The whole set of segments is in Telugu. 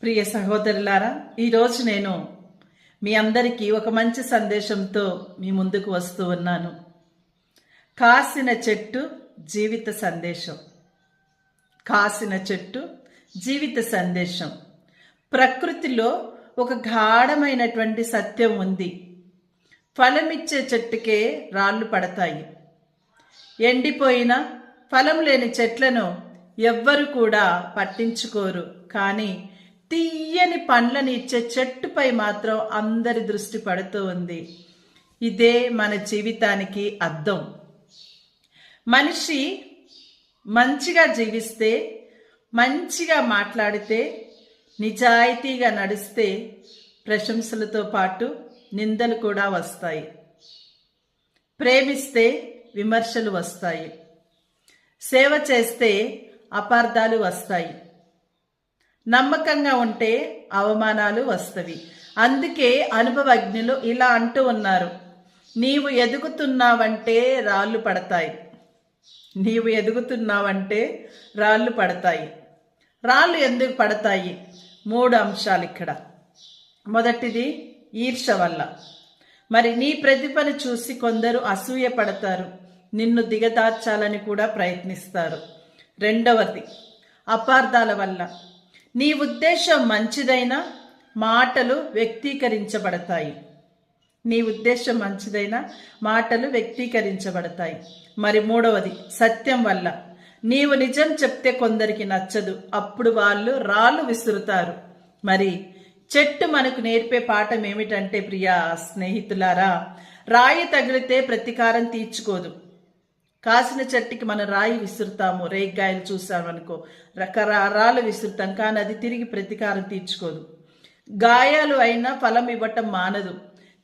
ప్రియ సహోదరులారా, ఈరోజు నేను మీ అందరికీ ఒక మంచి సందేశంతో మీ ముందుకు వస్తూ ఉన్నాను. కాసిన చెట్టు జీవిత సందేశం. కాసిన చెట్టు జీవిత సందేశం. ప్రకృతిలో ఒక గాఢమైనటువంటి సత్యం ఉంది. ఫలమిచ్చే చెట్టుకే రాళ్ళు పడతాయి. ఎండిపోయిన ఫలం లేని చెట్లను ఎవ్వరు కూడా పట్టించుకోరు. కానీ తీయని పండ్లను ఇచ్చే చెట్టుపై మాత్రం అందరి దృష్టి పడుతూ ఉంది. ఇదే మన జీవితానికి అర్థం. మనిషి మంచిగా జీవిస్తే, మంచిగా మాట్లాడితే, నిజాయితీగా నడిస్తే ప్రశంసలతో పాటు నిందలు కూడా వస్తాయి. ప్రేమిస్తే విమర్శలు వస్తాయి. సేవ చేస్తే అపార్థాలు వస్తాయి. నమ్మకంగా ఉంటే అవమానాలు వస్తవి. అందుకే అనుభవజ్ఞులు ఇలా అంటూ ఉన్నారు, నీవు ఎదుగుతున్నావంటే రాళ్ళు పడతాయి. నీవు ఎదుగుతున్నావంటే రాళ్ళు పడతాయి. రాళ్ళు ఎందుకు పడతాయి? 3 అంశాలు ఇక్కడ. మొదటిది ఈర్ష వల్ల. మరి నీ ప్రతిభను చూసి కొందరు అసూయ పడతారు, నిన్ను దిగదార్చాలని కూడా ప్రయత్నిస్తారు. రెండవది అపార్థాల వల్ల. నీ ఉద్దేశం మంచిదైనా మాటలు వ్యక్తీకరించబడతాయి. నీ ఉద్దేశం మంచిదైనా మాటలు వ్యక్తీకరించబడతాయి. మరి మూడవది సత్యం వల్ల. నీవు నిజం చెప్తే కొందరికి నచ్చదు, అప్పుడు వాళ్ళు రాళ్ళు విసురుతారు. మరి చెట్టు మనకు నేర్పే పాఠం ఏమిటంటే, ప్రియా స్నేహితులారా, రాయి తగిలితే ప్రతీకారం తీర్చుకోదు. కాసిన చెట్టుకి మనం రాయి విసురుతాము, రేగ్గాయలు చూసామనుకో, రాళ్ళు విసురుతాం, కానీ అది తిరిగి ప్రతీకారం తీర్చుకోదు. గాయాలు అయినా ఫలం ఇవ్వటం మానదు.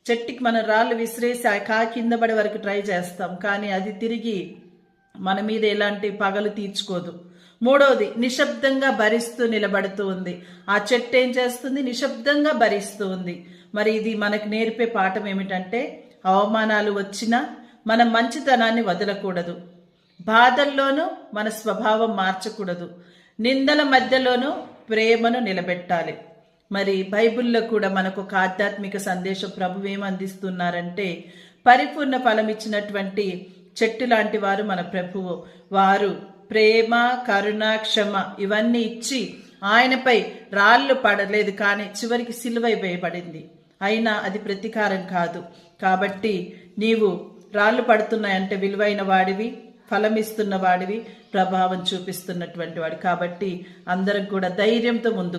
చెట్టుకి మనం రాళ్ళు విసిరేసి కింద పడే వరకు ట్రై చేస్తాం, కానీ అది తిరిగి మన మీద ఎలాంటి పగలు తీర్చుకోదు. మూడవది నిశ్శబ్దంగా భరిస్తూ నిలబడుతూ ఉంది. ఆ చెట్టు ఏం చేస్తుంది? నిశ్శబ్దంగా భరిస్తూ ఉంది. మరి ఇది మనకు నేర్పే పాఠం ఏమిటంటే, అవమానాలు వచ్చినా మన మంచితనాన్ని వదలకూడదు. బాధల్లోనూ మన స్వభావం మార్చకూడదు. నిందల మధ్యలోనూ ప్రేమను నిలబెట్టాలి. మరి బైబిల్లో కూడా మనకు ఒక ఆధ్యాత్మిక సందేశం ప్రభు ఏమందిస్తున్నారంటే, పరిపూర్ణ ఫలం ఇచ్చినటువంటి చెట్టు లాంటి వారు మన ప్రభువు. వారు ప్రేమ, కరుణ, క్షమ ఇవన్నీ ఇచ్చి ఆయనపై రాళ్ళు పడలేదు, కానీ చివరికి సిలువ వేయబడింది. అయినా అది ప్రతీకారం కాదు. కాబట్టి నీవు రాళ్ళు పడుతున్నాయంటే విలువైన వాడివి, ఫలమిస్తున్న వాడివి, ప్రభావం చూపిస్తున్నటువంటి వాడు. కాబట్టి అందరం కూడా ధైర్యంతో ముందు